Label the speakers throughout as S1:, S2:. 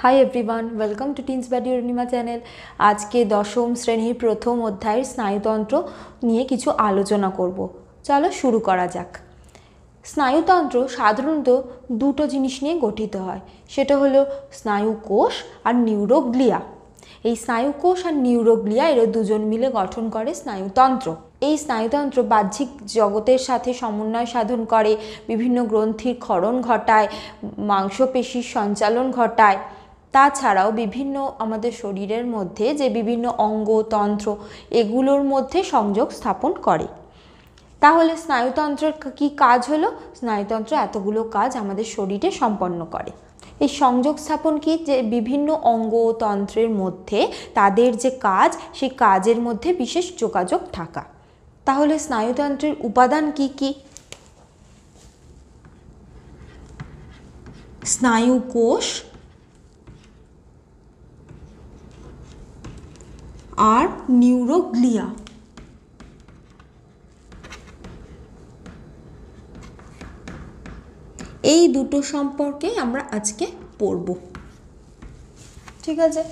S1: High everyone welcome to teens body Arunima channel. आज के दशम श्रेणीर प्रथम अध्याय स्नायुतंत्र निये किछु आलोचना करब। चलो शुरू करा जाक। स्नायुतंत्र साधारणत दुटो जिनिस निये गठित हय, सेटा हलो स्नायुकोष और निউরোগ্লিয়া। এই স্নায়ুকোষ আর নিউরোগ্লিয়া এরা দুজন মিলে গঠন করে স্নায়ুতন্ত্র। এই স্নায়ুতন্ত্র বাহ্যিক জগতের সাথে সমন্বয় সাধন করে, বিভিন্ন গ্রন্থির ক্ষরণ ঘটায়, মাংসপেশির সঞ্চালন ঘটায়। তাছাড়াও বিভিন্ন আমাদের শরীরের মধ্যে যে বিভিন্ন অঙ্গ তন্ত্র এগুলোর মধ্যে সংযোগ স্থাপন করে। তাহলে স্নায়ুতন্ত্রের কি কাজ হলো? স্নায়ুতন্ত্র এতগুলো কাজ আমাদের শরীরে সম্পন্ন করে। এই সংযোগ স্থাপন কি, যে বিভিন্ন অঙ্গ তন্ত্রের মধ্যে তাদের যে কাজ, সেই কাজের মধ্যে বিশেষ যোগাযোগ থাকা। তাহলে স্নায়ুতন্ত্রের উপাদান কি কি? স্নায়ুকোষ আর নিউরোগ্লিয়া। এই দুটো সম্পর্কে আমরা আজকে পড়ব, ঠিক আছে?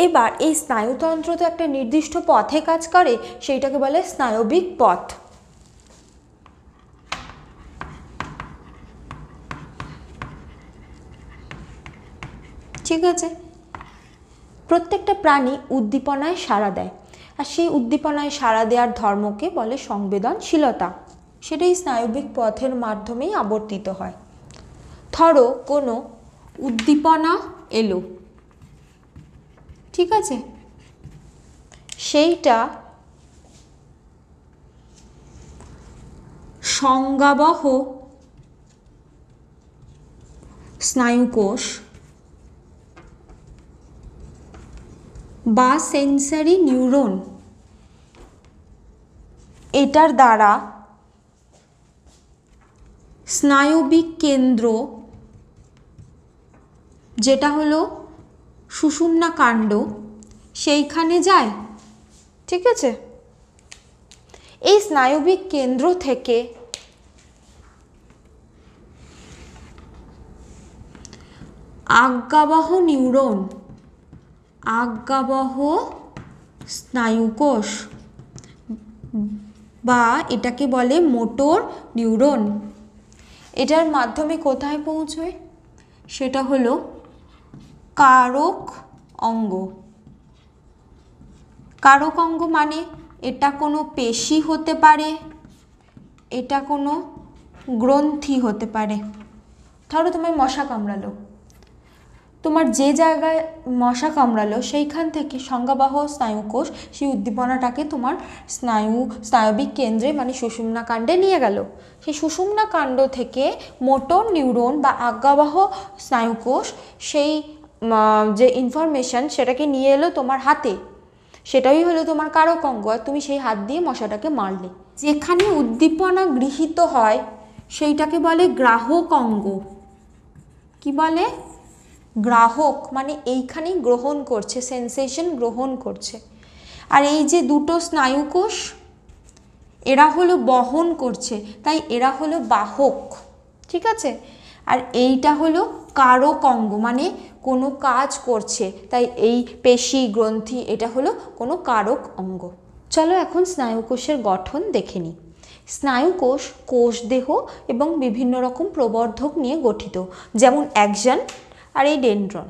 S1: এবার এই স্নায়ুতন্ত্র তো একটা নির্দিষ্ট পথে কাজ করে, সেইটাকে বলে স্নায়বিক পথ। ঠিক আছে, প্রত্যেকটা প্রাণী উদ্দীপনায় সাড়া দেয়, আর সেই উদ্দীপনায় সাড়া দেওয়ার ধর্মকে বলে সংবেদনশীলতা। সেটাই স্নায়বিক পথের মাধ্যমেই আবর্তিত হয়। ধরো কোনো উদ্দীপনা এলো, ঠিক আছে, সেইটা সংজ্ঞাবহ স্নায়ুকোষ বা সেন্সারি নিউরন এটার দ্বারা স্নায়বিক কেন্দ্র, যেটা হলো সুষুম্না কাণ্ড, সেইখানে যায়। ঠিক আছে, এই স্নায়বিক কেন্দ্র থেকে আজ্ঞাবহ নিউরন, আজ্ঞাবহ স্নায়ুকোষ বা এটাকে বলে মোটর নিউরন, এটার মাধ্যমে কোথায় পৌঁছয়? সেটা হলো কারক অঙ্গ। কারক অঙ্গ মানে এটা কোনো পেশি হতে পারে, এটা কোনো গ্রন্থি হতে পারে। ধরো তোমার মশা কামড়ালো, তোমার যে জায়গায় মশা কামড়ালো সেইখান থেকে সংজ্ঞাবহ স্নায়ুকোষ সেই উদ্দীপনাটাকে তোমার স্নায়বিক কেন্দ্রে মানে সুষুম্না কাণ্ডে নিয়ে গেল। সেই সুষুম্না কাণ্ড থেকে মোটর নিউরন বা আজ্ঞাবহ স্নায়ুকোষ সেই যে ইনফরমেশন সেটাকে নিয়ে এলো তোমার হাতে, সেটাই হলো তোমার কারক অঙ্গ, আর তুমি সেই হাত দিয়ে মশাটাকে মারলে। যেখানে উদ্দীপনা গৃহীত হয় সেইটাকে বলে গ্রাহক অঙ্গ। কি বলে? গ্রাহক, মানে এইখানেই গ্রহণ করছে, সেন্সেশন গ্রহণ করছে। আর এই যে দুটো স্নায়ুকোষ এরা হলো বহন করছে, তাই এরা হলো বাহক। ঠিক আছে, আর এইটা হলো কারক অঙ্গ, মানে কোনো কাজ করছে, তাই এই পেশি গ্রন্থি এটা হলো কোনো কারক অঙ্গ। চলো এখন স্নায়ুকোষের গঠন দেখে নিই। স্নায়ুকোষ কোষদেহ এবং বিভিন্ন রকম প্রবর্ধক নিয়ে গঠিত, যেমন অ্যাকশন আর এই ডেনড্রন।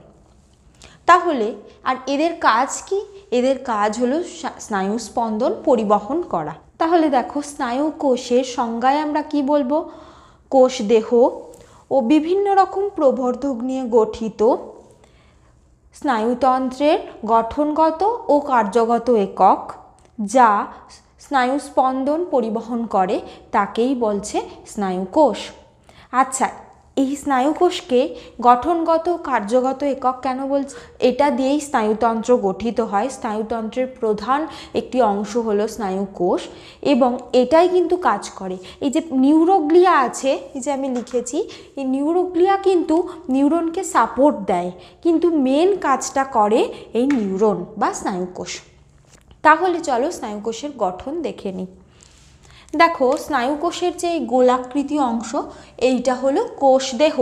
S1: তাহলে আর এদের কাজ কি? এদের কাজ হলো স্নায়ু স্পন্দন পরিবহন করা। তাহলে দেখো, স্নায়ুকোষের সংজ্ঞায় আমরা কি বলবো? কোষদেহ ও বিভিন্ন রকম প্রবর্ধক নিয়ে গঠিত স্নায়ুতন্ত্রের গঠনগত ও কার্যগত একক, যা স্নায়ু স্পন্দন পরিবহন করে, তাকেই বলছে স্নায়ুকোষ। আচ্ছা, এই স্নায়ুকোষকে গঠনগত কার্যগত একক কেন বলছে? এটা দিয়েই স্নায়ুতন্ত্র গঠিত হয়। স্নায়ুতন্ত্রের প্রধান একটি অংশ হলো স্নায়ুকোষ, এবং এটাই কিন্তু কাজ করে। এই যে নিউরোগ্লিয়া আছে, এই যে আমি লিখেছি, এই নিউরোগ্লিয়া কিন্তু নিউরনকে সাপোর্ট দেয়, কিন্তু মেন কাজটা করে এই নিউরন বা স্নায়ুকোষ। তাহলে চলো স্নায়ুকোষের গঠন দেখে নিই। দেখো, স্নায়ুকোষের যে গোলাকৃতি অংশ, এইটা হলো কোষদেহ।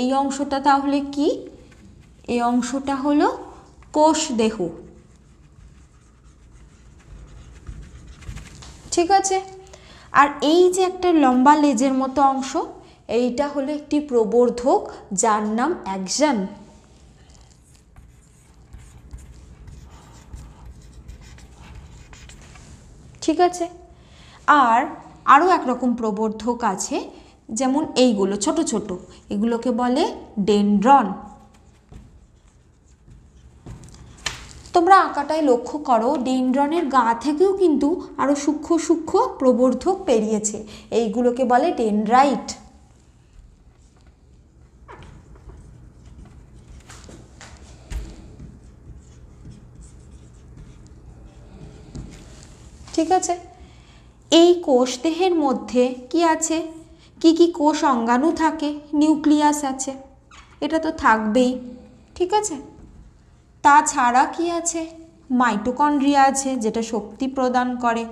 S1: এই অংশটা তাহলে কি? এই অংশটা হলো কোষ দেহ। ঠিক আছে, আর এই যে একটা লম্বা লেজের মতো অংশ, এইটা হলো একটি প্রবর্ধক যার নাম অ্যাক্সন। ঠিক আছে, আর আরও একরকম প্রবর্ধক আছে, যেমন এইগুলো ছোট ছোট, এগুলোকে বলে ডেনড্রন। তোমরা আঁকাটায় লক্ষ্য করো, ডেনড্রনের গা থেকেও কিন্তু আরও সূক্ষ্ম সূক্ষ্ম প্রবর্ধক বেরিয়েছে, এইগুলোকে বলে ডেনড্রাইট। ঠিক আছে, এই কোষ দেহের মধ্যে কি আছে? কি কি কোষ অঙ্গাণু থাকে? নিউক্লিয়াস আছে, এটা তো থাকবেই। ঠিক আছে, তাছাড়া কি আছে? মাইটোকন্ড্রিয়া আছে, যেটা শক্তি প্রদান করে,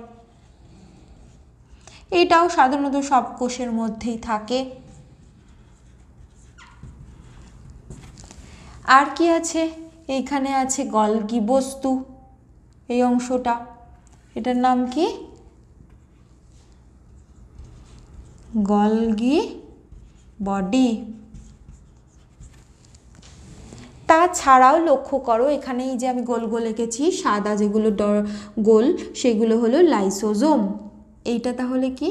S1: এটাও সাধারণত সব কোষের মধ্যেই থাকে। আর কি আছে? এইখানে আছে গলগি বস্তু, এই অংশটা, এটার নাম কি? Golgi body. তাছাড়াও লক্ষ্য করো, এখানে এই যে আমি গোল গোল এঁকেছি সাদা যেগুলো গোল, সেগুলো হলো লাইসোজোম। এইটা তাহলে কি?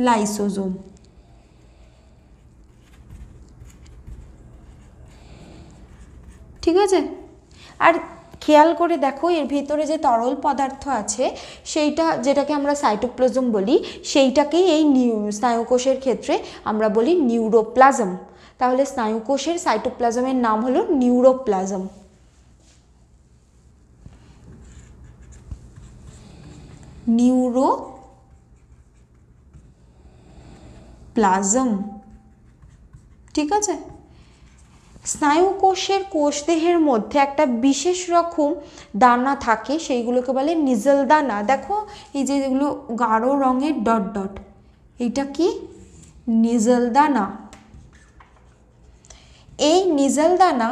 S1: লাইসোজোম। ঠিক আছে, আর খেয়াল করে দেখো এর ভিতরে যে তরল পদার্থ আছে সেইটা, যেটাকে আমরা সাইটোপ্লাজম বলি, সেইটাকেই এই স্নায়ুকোষের ক্ষেত্রে আমরা বলি নিউরোপ্লাজম। তাহলে স্নায়ুকোষের সাইটোপ্লাজমের নাম হলো নিউরোপ্লাজম। নিউরোপ্লাজম। ঠিক আছে, স্নায়ুকোষের কোষদেহের মধ্যে একটা বিশেষ রকম দানা থাকে, সেইগুলোকে বলে নিজেল দানা। দেখো এই যে যেগুলো গাঢ় রঙের ডট ডট, এইটা কি? নিজেল দানা। এই নিজেল দানা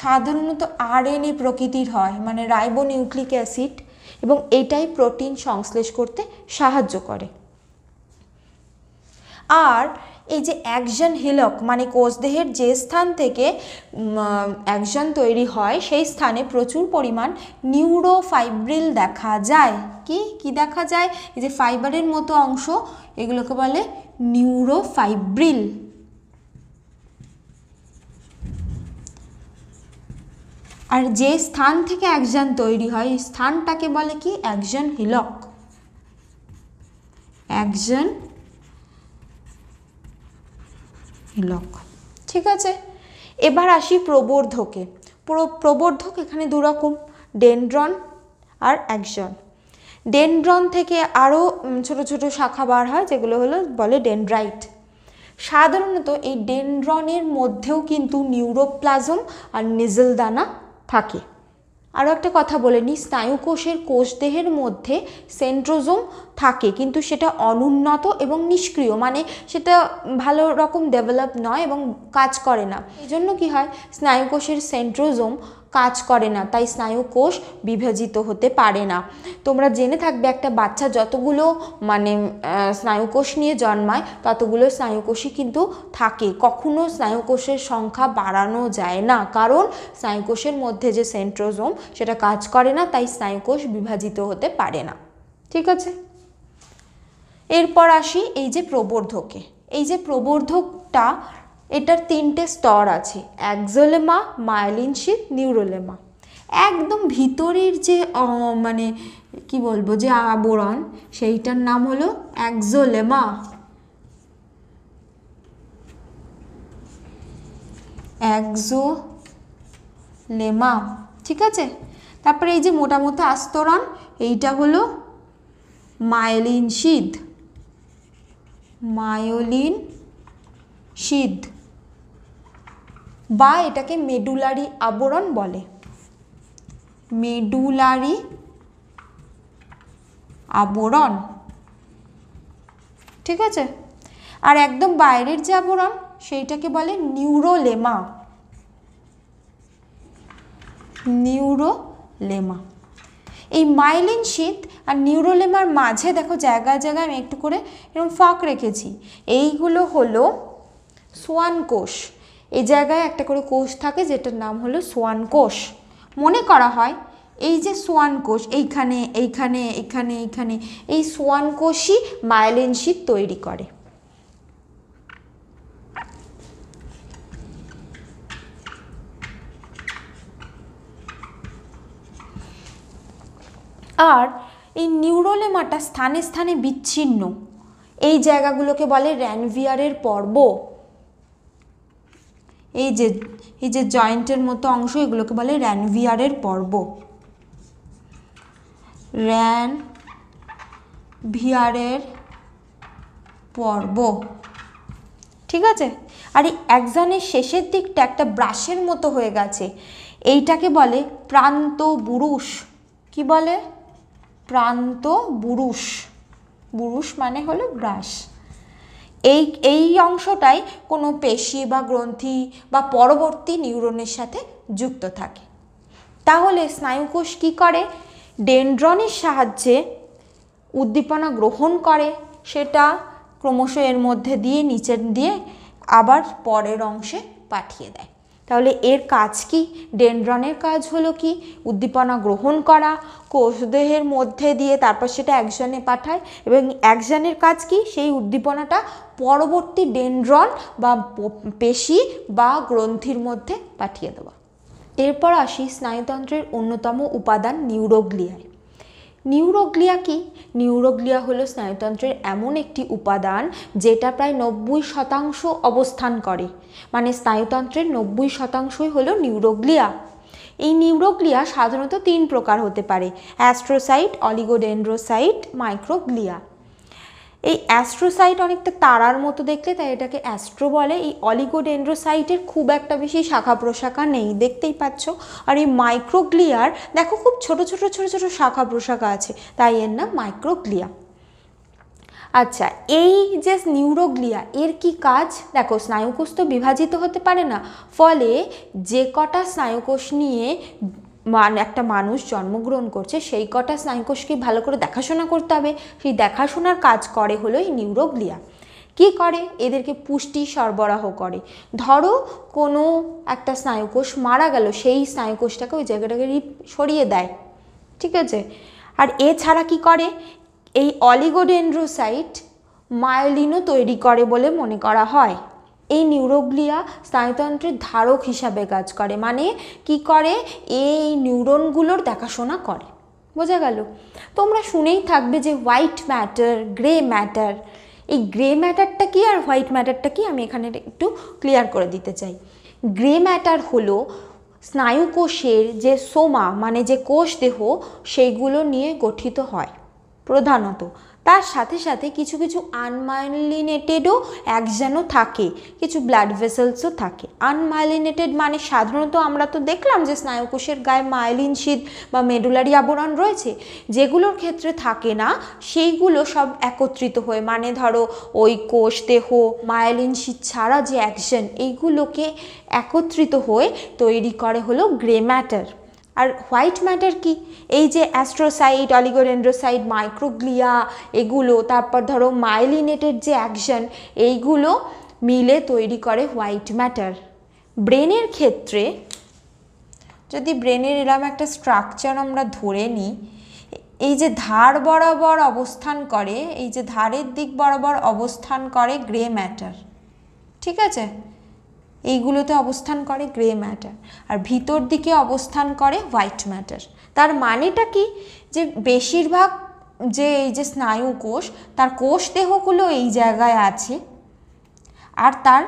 S1: সাধারণত আরএনএ প্রকৃতির হয়, মানে রাইবোনিউক্লিক অ্যাসিড, এবং এটাই প্রোটিন সংশ্লেষ করতে সাহায্য করে। আর এই যে অ্যাক্সন হিলক, মানে কোষদেহের যে স্থান থেকে অ্যাক্সন তৈরি হয় সেই স্থানে প্রচুর পরিমাণ নিউরোফাইব্রিল দেখা যায়। কি কি দেখা যায়? এই যে ফাইবারের মতো অংশ, এগুলোকে বলে নিউরোফাইব্রিল। আর যে স্থান থেকে অ্যাক্সন তৈরি হয় এই স্থানটাকে বলে কি? অ্যাক্সন হিলক। অ্যাক্সন হিলক। ঠিক আছে, এবার আসি প্রবর্ধকে। প্রবর্ধক এখানে দুরকম, ডেনড্রন আর অ্যাক্সন। ডেনড্রন থেকে আরও ছোট ছোট শাখা বার হয়, যেগুলো হলো বলে ডেনড্রাইট। সাধারণত এই ডেনড্রনের মধ্যেও কিন্তু নিউরোপ্লাজম আর নিজেল দানা থাকে। আরও একটা কথা বলে নিই, স্নায়ুকোষের কোষদেহের মধ্যে সেন্ট্রোজোম থাকে, কিন্তু সেটা অনুন্নত এবং নিষ্ক্রিয়, মানে সেটা ভালো রকম ডেভেলপ নয় এবং কাজ করে না। এই জন্য কী হয়, স্নায়ুকোষের সেন্ট্রোজোম কাজ করে না, তাই স্নায়ুকোষ বিভাজিত হতে পারে না। তোমরা জেনে থাকবে একটা বাচ্চা যতগুলো মানে স্নায়ুকোষ নিয়ে জন্মায় ততগুলো স্নায়ুকোষই কিন্তু থাকে। কখনো স্নায়ুকোষের সংখ্যা বাড়ানো যায় না, কারণ স্নায়ুকোষের মধ্যে যে সেন্ট্রোজোম সেটা কাজ করে না, তাই স্নায়ুকোষ বিভাজিত হতে পারে না। ঠিক আছে, এরপর আসি এই যে প্রবর্ধকে। এই যে প্রবর্ধকটা, এটার তিনটে স্তর আছে, অ্যাক্সোলেমা, মায়োলিন শীথ, নিউরোলেমা। একদম ভিতরের যে মানে কি বলবো, যে আবরণ, সেইটার নাম হলো অ্যাক্সোলেমা। অ্যাক্সোলেমা। ঠিক আছে, তারপরে এই যে মোটা মোটা আস্তরণ, এইটা হলো মায়োলিন শীথ। মায়োলিন শীথ, বা এটাকে মেডুলারি আবরণ বলে। মেডুলারি আবরণ। ঠিক আছে, আর একদম বাইরের যে আবরণ সেইটাকে বলে নিউরোলেমা। নিউরোলেমা। এই মাইলিন শীথ আর নিউরোলেমার মাঝে দেখো জায়গায় জায়গায় আমি একটু করে এরকম ফাঁক রেখেছি, এইগুলো হলো সোয়ান কোষ। এই জায়গায় একটা করে কোষ থাকে যেটার নাম হলো সোয়ান কোষ। মনে করা হয় এই যে সোয়ান কোষ, এইখানে এইখানে এখানে এইখানে, এই সোয়ান কোষই মাইলিন শীথ তৈরি করে। আর এই নিউরোলেমাটা স্থানে স্থানে বিচ্ছিন্ন, এই জায়গাগুলোকে বলে র্যানভিয়ারের পর্ব। এই যে জয়েন্টের মতো অংশ, এগুলোকে বলে র্যানভিয়ারের পর্ব। র্যানভিয়ারের পর্ব, ঠিক আছে। আর এই একজনের শেষের দিকটা একটা ব্রাশের মতো হয়ে গেছে, এইটাকে বলে প্রান্ত বুরুষ। কি বলে? প্রান্ত বুরুষ। বুরুষ মানে হলো ব্রাশ। এই অংশটাই কোনো পেশি বা গ্রন্থি বা পরবর্তী নিউরনের সাথে যুক্ত থাকে। তাহলে স্নায়ুকোষ কি করে? ডেনড্রনের সাহায্যে উদ্দীপনা গ্রহণ করে, সেটা ক্রমশ এর মধ্যে দিয়ে নিচের দিয়ে আবার পরের অংশে পাঠিয়ে দেয়। তাহলে এর কাজ কি? ডেনড্রনের কাজ হলো কি? উদ্দীপনা গ্রহণ করা, কোষদেহের মধ্যে দিয়ে তারপর সেটা অ্যাকশনে পাঠায়, এবং অ্যাকশনের কাজ কি? সেই উদ্দীপনাটা পরবর্তী ডেনড্রন বা পেশি বা গ্রন্থির মধ্যে পাঠিয়ে দেওয়া। এরপর আসি স্নায়ুতন্ত্রের অন্যতম উপাদান নিউরোগ্লিয়ায়। নিউরোগ্লিয়া কি? নিউরোগ্লিয়া হলো স্নায়ুতন্ত্রের এমন একটি উপাদান যেটা প্রায় 90% অবস্থান করে, মানে স্নায়ুতন্ত্রের 90%ই হলো নিউরোগ্লিয়া। এই নিউরোগ্লিয়া সাধারণত 3 প্রকার হতে পারে: অ্যাস্ট্রোসাইট, অলিগোডেন্ড্রোসাইট, মাইক্রোগ্লিয়া। এই অ্যাস্ট্রোসাইট অনেকটা তারার মতো দেখতে, তাই এটাকে অ্যাস্ট্রো বলে। এই অলিগোডেন্ড্রোসাইটের খুব একটা বেশি শাখা প্রশাখা নেই, দেখতেই পাচ্ছ। আর এই মাইক্রোগ্লিয়ার দেখো খুব ছোট ছোট ছোট ছোট শাখা প্রশাখা আছে, তাই এর নাম মাইক্রোগ্লিয়া। আচ্ছা, এই যে নিউরোগ্লিয়া, এর কি কাজ? দেখো, স্নায়ুকোষ তো বিভাজিত হতে পারে না, ফলে যে কটা স্নায়ুকোষ নিয়ে একটা মানুষ জন্মগ্রহণ করছে সেই কটা স্নায়ুকোষকে ভালো করে দেখাশোনা করতে হবে। সেই দেখাশোনার কাজ করে হলো এই নিউরোগ্লিয়া। কি করে? এদেরকে পুষ্টি সরবরাহ করে। ধরো কোনো একটা স্নায়ুকোষ মারা গেল, সেই স্নায়ুকোষটাকে ওই জায়গাটাকে সরিয়ে দেয়, ঠিক আছে। আর এছাড়া কি করে? এই অলিগোডেন্ড্রোসাইট মায়োলিনও তৈরি করে বলে মনে করা হয়। এই নিউরোগ্লিয়া স্নায়ুতন্ত্রের ধারক হিসাবে কাজ করে, মানে কি করে? এই নিউরনগুলোর দেখাশোনা করে। বোঝা গেল? তোমরা শুনেই থাকবে যে হোয়াইট ম্যাটার, গ্রে ম্যাটার। এই গ্রে ম্যাটারটা কি আর হোয়াইট ম্যাটারটা কি, আমি এখানে একটু ক্লিয়ার করে দিতে চাই। গ্রে ম্যাটার হলো স্নায়ুকোষের যে সোমা, মানে যে কোষ দেহ, সেইগুলো নিয়ে গঠিত হয় প্রধানত। তার সাথে সাথে কিছু কিছু আনমাইলিনেটেডও অ্যাকশনও থাকে, কিছু ব্লাড ভেসেলসও থাকে। আনমাইলিনেটেড মানে সাধারণত আমরা তো দেখলাম যে স্নায়ুকোষের গায়ে মাইলিন শীথ বা মেডুলারি আবরণ রয়েছে, যেগুলোর ক্ষেত্রে থাকে না সেইগুলো সব একত্রিত হয়ে, মানে ধরো ওই কোষ দেহ মাইলিন শীথ ছাড়া যে অ্যাকশন, এইগুলোকে একত্রিত হয়ে তৈরি করে হলো গ্রে ম্যাটার। আর হোয়াইট ম্যাটার কি? এই যে অ্যাস্ট্রোসাইট, অলিগোডেন্ড্রোসাইট, মাইক্রোগ্লিয়া, এগুলো, তারপর ধরো মাইলিনেটেড যে অ্যাকশন, এইগুলো মিলে তৈরি করে হোয়াইট ম্যাটার। ব্রেনের ক্ষেত্রে যদি ব্রেনের এরকম একটা স্ট্রাকচার আমরা ধরে নিই, এই যে ধার বরাবর অবস্থান করে, এই যে ধারের দিক বরাবর অবস্থান করে গ্রে ম্যাটার, ঠিক আছে। এইগুলোতে অবস্থান করে গ্রে ম্যাটার, আর ভিতর দিকে অবস্থান করে হোয়াইট ম্যাটার। তার মানেটা কি? যে বেশিরভাগ যে এই যে স্নায়ুকোষ, তার কোষ দেহগুলো এই জায়গায় আছে, আর তার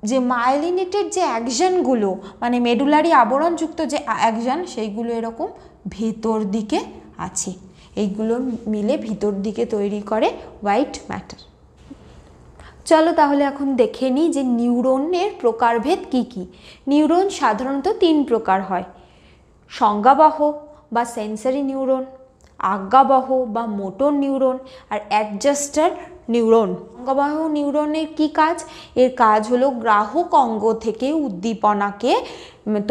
S1: যে মাইলিনেটেড যে অ্যাকশনগুলো, মানে মেডুলারি আবরণযুক্ত যে অ্যাকশন, সেইগুলো এরকম ভেতর দিকে আছে। এইগুলো মিলে ভিতর দিকে তৈরি করে হোয়াইট ম্যাটার। চলো তাহলে এখন দেখে নিই যে নিউরনের প্রকারভেদ কি কি। নিউরন সাধারণত 3 প্রকার হয়: সংজ্ঞাবহ বা সেন্সরি নিউরন, আজ্ঞাবহ বা মোটর নিউরন, আর অ্যাডজাস্টার নিউরন। সংজ্ঞাবাহক নিউরনের কি কাজ? এর কাজ হলো গ্রাহক অঙ্গ থেকে উদ্দীপনাকে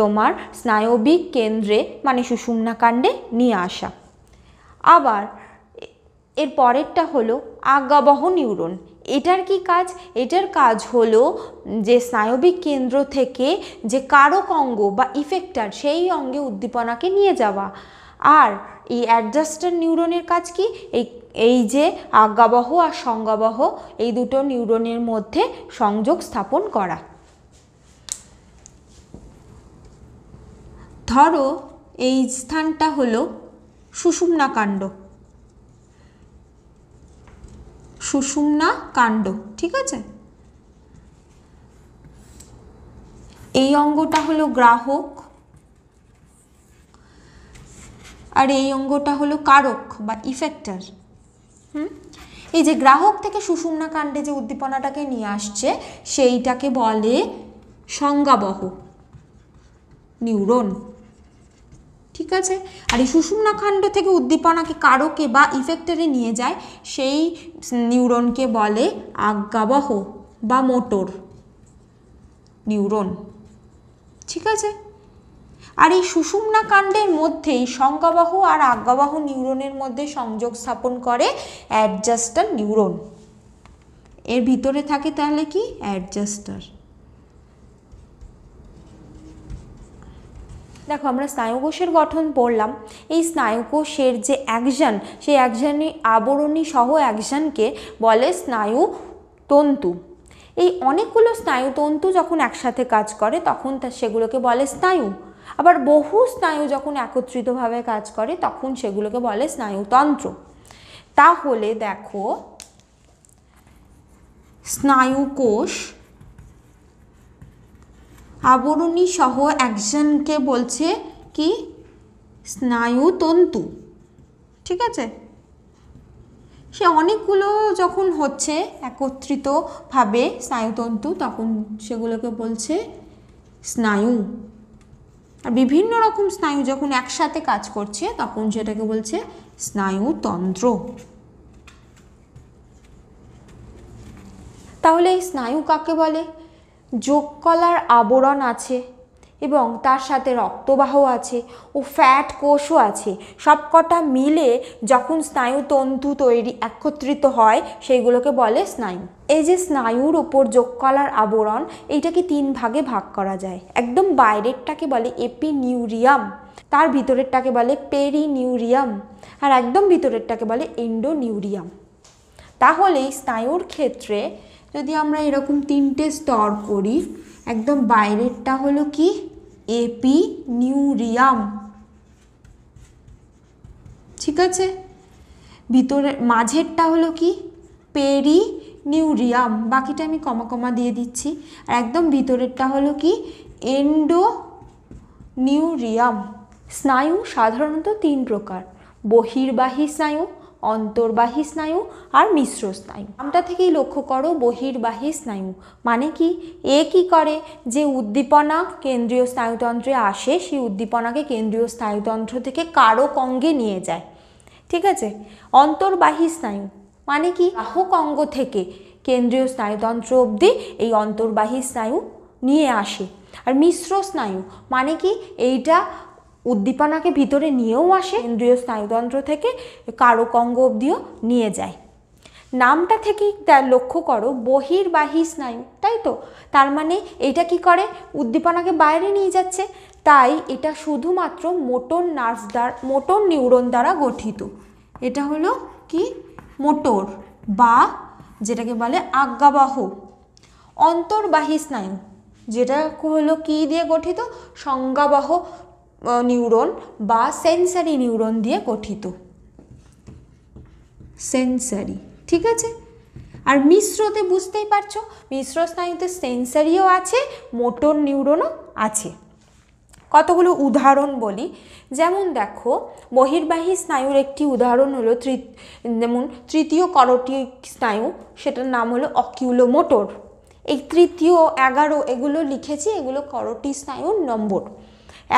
S1: তোমার স্নায়বিক কেন্দ্রে মানে সুষুম্না কাণ্ডে নিয়ে আসা। আবার এর পরেরটা হলো আজ্ঞাবহ নিউরন। এটার কি কাজ? এটার কাজ হলো যে স্নায়বিক কেন্দ্র থেকে যে কারক অঙ্গ বা ইফেক্টার সেই অঙ্গে উদ্দীপনাকে নিয়ে যাওয়া। আর এই অ্যাডজাস্টার নিউরনের কাজ কি? এই যে আজ্ঞাবহ আর সংজ্ঞাবহ এই দুটো নিউরনের মধ্যে সংযোগ স্থাপন করা। ধরো এই স্থানটা হলো সুষুম্না কাণ্ড, সুষুম্না কাণ্ড, ঠিক আছে? এই অঙ্গটা হলো গ্রাহক আর এই অঙ্গটা হলো কারক বা ইফেক্টার। এই যে গ্রাহক থেকে সুষুম্না কাণ্ডে যে উদ্দীপনাটাকে নিয়ে আসছে সেইটাকে বলে সংজ্ঞাবহ নিউরন, ঠিক আছে? আর এই সুষুম্না কাণ্ড থেকে উদ্দীপনাকে কারকে বা ইফেক্টারে নিয়ে যায় সেই নিউরনকে বলে আজ্ঞাবহ বা মোটর নিউরন, ঠিক আছে? আর এই সুষুম্না কাণ্ডের মধ্যেই সংজ্ঞাবহ আর আজ্ঞাবহ নিউরনের মধ্যে সংযোগ স্থাপন করে অ্যাডজাস্টার নিউরন। এর ভিতরে থাকে তাহলে কি? অ্যাডজাস্টার। দেখো আমরা স্নায়ুকোষের গঠন পড়লাম। এই স্নায়ুকোষের যে অ্যাকশন, সেই অ্যাকশনই আবরণী সহ অ্যাকশনকে বলে স্নায়ুতন্তু। এই অনেকগুলো স্নায়ুতন্তু যখন একসাথে কাজ করে তখন সেগুলোকে বলে স্নায়ু। আবার বহু স্নায়ু যখন একত্রিতভাবে কাজ করে তখন সেগুলোকে বলে স্নায়ুতন্ত্র। তাহলে দেখো স্নায়ুকোষ আবরণী সহ অ্যাকশনকে বলছে কি? স্নায়ুতন্তু, ঠিক আছে? সে অনেকগুলো যখন হচ্ছে একত্রিতভাবে স্নায়ুতন্তু তখন সেগুলোকে বলছে স্নায়ু। আর বিভিন্ন রকম স্নায়ু যখন একসাথে কাজ করছে তখন সেটাকে বলছে স্নায়ুতন্ত্র। তাহলে এই স্নায়ু কাকে বলে? যোগকলার আবরণ আছে এবং তার সাথে রক্তবাহ আছে ও ফ্যাট কোষও আছে। সবকটা মিলে যখন স্নায়ুতন্তু তৈরি একত্রিত হয় সেইগুলোকে বলে স্নায়ু। এই যে স্নায়ুর ওপর যোগকলার আবরণ, এইটাকে 3 ভাগে ভাগ করা যায়। একদম বাইরেরটাকে বলে এপিনিউরিয়াম, তার ভিতরেরটাকে বলে পেরিনিউরিয়াম, আর একদম ভিতরেরটাকে বলে এন্ডোনিউরিয়াম। তাহলে স্নায়ুর ক্ষেত্রে যদি আমরা এরকম 3টে স্তর করি, একদম বাইরেরটা হলো কি? এপিনিউরিয়াম, ঠিক আছে? ভিতরে মাঝেরটা হলো কি? পেরিনিউরিয়াম, বাকিটা আমি কমা কমা দিয়ে দিচ্ছি। আর একদম ভিতরেরটা হলো কি? এন্ডোনিউরিয়াম। স্নায়ু সাধারণত 3 প্রকার: বহির্বাহী স্নায়ু, অন্তর্বাহী স্নায়ু আর মিশ্র স্নায়ু। নামটা থেকেই লক্ষ্য করো বহির্বাহী স্নায়ু মানে কি? এ কি করে? যে উদ্দীপনা কেন্দ্রীয় স্নায়ুতন্ত্রে আসে সেই উদ্দীপনাকে কেন্দ্রীয় স্নায়ুতন্ত্র থেকে কারক অঙ্গে নিয়ে যায়, ঠিক আছে? অন্তর্বাহী স্নায়ু মানে কি? বাহক অঙ্গ থেকে কেন্দ্রীয় স্নায়ুতন্ত্র অবধি এই অন্তর্বাহী স্নায়ু নিয়ে আসে। আর মিশ্র স্নায়ু মানে কি? এইটা উদ্দীপনাকে ভিতরে নিয়েও আসে, কেন্দ্রীয় স্নায়ুতন্ত্র থেকে কারক অঙ্গ অবধিও নিয়ে যায়। নামটা থেকেই লক্ষ্য করো বহির্বাহী স্নায়ু, তাই তো? তার মানে এটা কি করে? উদ্দীপনাকে বাইরে নিয়ে যাচ্ছে, তাই এটা শুধুমাত্র মোটর নার্ভ দ্বারা, মোটর নিউরন দ্বারা গঠিত। এটা হলো কি? মোটর বা যেটাকে বলে আজ্ঞাবহ। অন্তর্বাহী স্নায়ু যেটা হলো কি দিয়ে গঠিত? সংজ্ঞাবহ নিউরন বা সেন্সারি নিউরন দিয়ে গঠিত, সেন্সারি, ঠিক আছে? আর মিশ্রতে বুঝতেই পারছো, মিশ্র স্নায়ুতে সেন্সারিও আছে, মোটর নিউরনও আছে। কতগুলো উদাহরণ বলি। যেমন দেখো বহির্বাহী স্নায়ুর একটি উদাহরণ হলো যেমন তৃতীয় করটিক স্নায়ু, সেটার নাম হলো অকিউলোমোটর। এই তৃতীয় 11 এগুলো লিখেছি, এগুলো করটি স্নায়ুর নম্বর।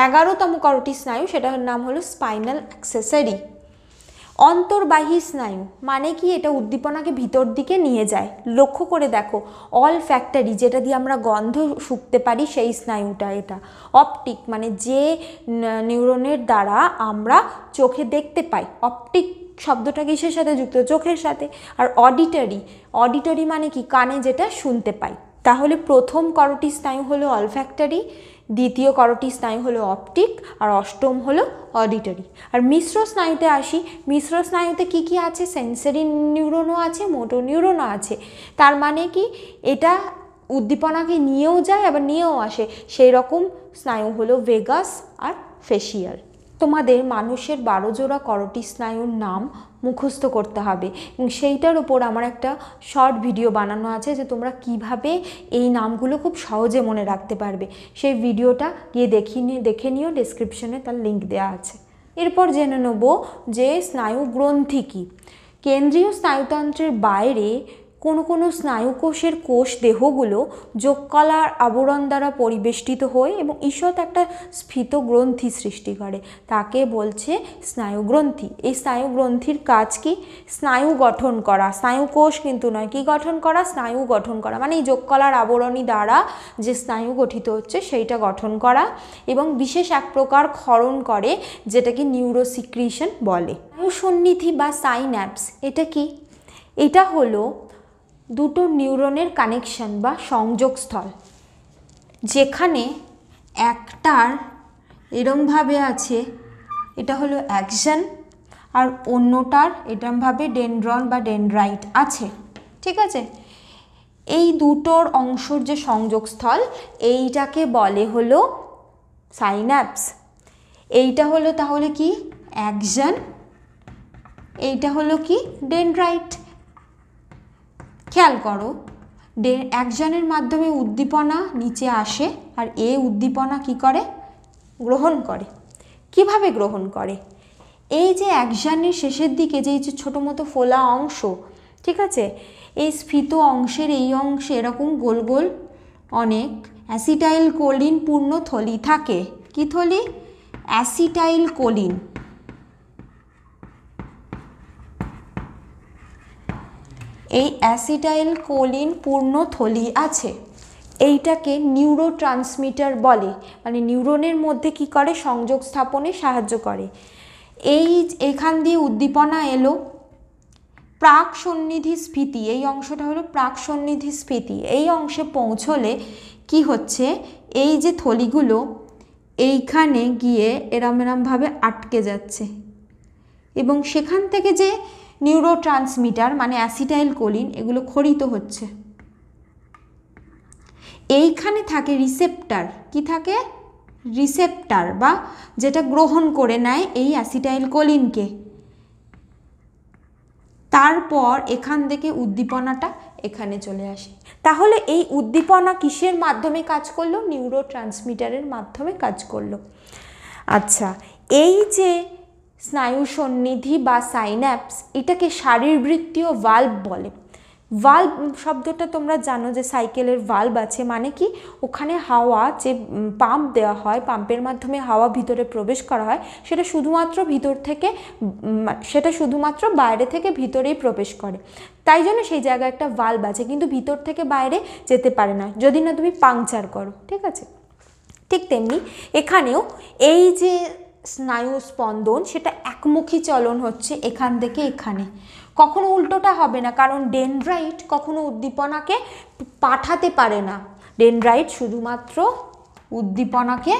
S1: 11তম করটি স্নায়ু সেটার নাম হলো স্পাইনাল অ্যাক্সেসরি। অন্তর্বাহী স্নায়ু মানে কি, এটা উদ্দীপনাকে ভিতর দিকে নিয়ে যায়। লক্ষ্য করে দেখো, অল ফ্যাক্টরি যেটা দিয়ে আমরা গন্ধ শুঁকতে পারি সেই স্নায়ুটা এটা। অপটিক মানে যে নিউরনের দ্বারা আমরা চোখে দেখতে পাই, অপটিক শব্দটা কিসের সাথে যুক্ত, চোখের সাথে। আর অডিটরি, অডিটরি মানে কি, কানে যেটা শুনতে পাই। তাহলে প্রথম করোটি স্নায়ু হলো অলফ্যাক্টরি, দ্বিতীয় করোটি স্নায়ু হলো অপটিক, আর অষ্টম হলো অডিটরি। আর মিশ্র স্নায়ুতে আসি, মিশ্র স্নায়ুতে কি কি আছে, সেন্সরি নিউরনও আছে, মোটর নিউরনও আছে। তার মানে কি, এটা উদ্দীপনাকে নিয়েও যায় আবার নিয়েও আসে, সেই রকম স্নায়ু হলো ভেগাস আর ফেসিয়াল। তোমাদের মানুষের 12 জোড়া করোটি স্নায়ুর নাম মুখস্থ করতে হবে, এবং সেইটার উপর আমার একটা শর্ট ভিডিও বানানো আছে যে তোমরা কিভাবে এই নামগুলো খুব সহজে মনে রাখতে পারবে। সেই ভিডিওটা গিয়ে দেখে নিও, ডেসক্রিপশনে তার লিঙ্ক দেওয়া আছে। এরপর জেনে নেব যে স্নায়ু গ্রন্থি কী। কেন্দ্রীয় স্নায়ুতন্ত্রের বাইরে কোনো স্নায়ুকোষের কোষ দেহগুলো যোগকলার আবরণ দ্বারা পরিবেষ্টিত হয়ে এবং ঈষৎ একটা স্ফীত গ্রন্থি সৃষ্টি করে, তাকে বলছে স্নায়ুগ্রন্থি। এই স্নায়ুগ্রন্থির কাজ কি, স্নায়ু গঠন করা, স্নায়ুকোষ কিন্তু নয়, কি গঠন করা, স্নায়ু গঠন করা, মানে এই যোগকলার আবরণী দ্বারা যে স্নায়ু গঠিত হচ্ছে সেইটা গঠন করা, এবং বিশেষ এক প্রকার ক্ষরণ করে যেটাকে নিউরোসিক্রিশন বলে। স্নায়ুসন্নিধি বা সাইন্যাপস এটা কি, এটা হলো দুটো নিউরনের কানেকশন বা সংযোগস্থল, যেখানে একটার এরমভাবে আছে, এটা হলো অ্যাকশন, আর অন্যটার এরমভাবে ডেনড্রন বা ডেনড্রাইট আছে, ঠিক আছে। এই দুটোর অংশর যে সংযোগস্থল, এইটাকে বলে হলো সাইন্যাপস। এইটা হলো তাহলে কি, অ্যাকশন, এইটা হলো কি, ডেনড্রাইট। খেয়াল করো, অ্যাকশনের মাধ্যমে উদ্দীপনা নিচে আসে, আর এই উদ্দীপনা কি করে, গ্রহণ করে। কিভাবে গ্রহণ করে, এই যে অ্যাকশনের শেষের দিকে যে ছোটো মতো ফোলা অংশ, ঠিক আছে, এই স্ফীত অংশের এই অংশে এরকম গোল গোল অনেক অ্যাসিটাইল কোলিন পূর্ণ থলি থাকে। কি থলি, অ্যাসিটাইল কোলিন। এই অ্যাসিটাইল কোলিন পূর্ণ থলি আছে, এইটাকে নিউরোট্রান্সমিটার বলে, মানে নিউরনের মধ্যে কি করে, সংযোগ স্থাপনে সাহায্য করে। এখান দিয়ে উদ্দীপনা এলো, প্রাক সন্নিধি স্ফীতি, এই অংশটা হলো প্রাক সন্নিধি স্ফীতি। এই অংশে পৌঁছলে কি হচ্ছে, এই যে থলিগুলো এইখানে গিয়ে এরমভাবে আটকে যাচ্ছে, এবং সেখান থেকে যে নিউরোট্রান্সমিটার মানে অ্যাসিটাইল কোলিন এগুলো ক্ষরিত হচ্ছে। এইখানে থাকে রিসেপ্টার, কি থাকে, রিসেপ্টার, বা যেটা গ্রহণ করে নেয় এই অ্যাসিটাইল কোলিনকে। তারপর এখান থেকে উদ্দীপনাটা এখানে চলে আসে। তাহলে এই উদ্দীপনা কিসের মাধ্যমে কাজ করলো, নিউরোট্রান্সমিটারের মাধ্যমে কাজ করলো। আচ্ছা, এই যে স্নায়ু সন্নিধি বা সাইন্যাপস, এটাকে শারীরবৃত্তীয় ভাল্ব বলে। ভাল্ব শব্দটা তোমরা জানো যে সাইকেলের ভাল্ব আছে, মানে কি, ওখানে হাওয়া যে পাম্প দেওয়া হয়, পাম্পের মাধ্যমে হাওয়া ভিতরে প্রবেশ করা হয়, সেটা শুধুমাত্র বাইরে থেকে ভিতরেই প্রবেশ করে, তাই জন্য সেই জায়গায় একটা ভাল্ব আছে, কিন্তু ভিতর থেকে বাইরে যেতে পারে না যদি না তুমি পাংচার করো, ঠিক আছে। ঠিক তেমনি এখানেও এই যে স্নায়ু স্পন্দন, সেটা একমুখী চলন হচ্ছে এখান থেকে এখানে, কখনো উল্টোটা হবে না, কারণ ডেনড্রাইট কখনো উদ্দীপনাকে পাঠাতে পারে না, ডেনড্রাইট শুধুমাত্র উদ্দীপনাকে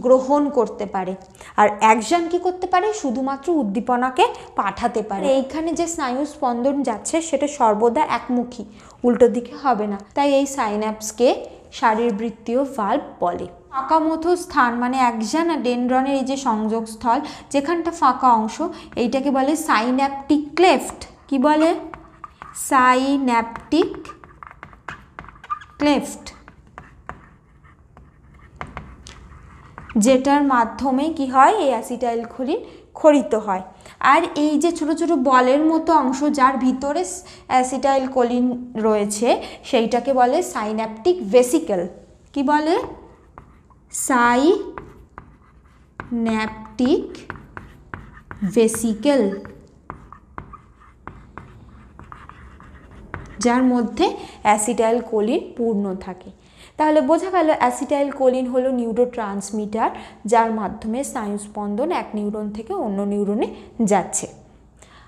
S1: গ্রহণ করতে পারে, আর অ্যাকশন কি করতে পারে, শুধুমাত্র উদ্দীপনাকে পাঠাতে পারে। এইখানে যে স্নায়ু স্পন্দন যাচ্ছে সেটা সর্বদা একমুখী, উল্টো দিকে হবে না, তাই এই সাইন্যাপসকে শারীরবৃত্তীয় ভাল্ব বলে। ফাঁকা মতো স্থান মানে অ্যাকশন আর ডেনড্রনের এই যে সংযোগস্থল, যেখানটা ফাঁকা অংশ, এইটাকে বলে সাইন্যাপটিক ক্লেফট। কি বলে, সাইন্যাপটিক ক্লেফট, যেটার মাধ্যমে কি হয়, এই অ্যাসিটাইল কোলিন ক্ষরিত হয়। আর এই যে ছোট ছোট বলের মতো অংশ যার ভিতরে অ্যাসিটাইল কোলিন রয়েছে, সেইটাকে বলে সাইন্যাপটিক ভেসিকেল। কি বলে, সাইন্যাপটিক ভেসিকেল। যার মধ্যে অ্যাসিটাইল কোলিন পূর্ণ থাকে। তাহলে বোঝা গেল অ্যাসিটাইল কোলিন হলো নিউরোট্রান্সমিটার, যার মাধ্যমে স্নায়ুস্পন্দন এক নিউরন থেকে অন্য নিউরনে যাচ্ছে।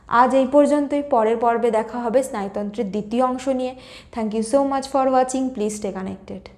S1: আজ এই পর্যন্তই, পরের পর্বে দেখা হবে স্নায়ুতন্ত্রের দ্বিতীয় অংশ নিয়ে। Thank you so much for watching, please stay connected.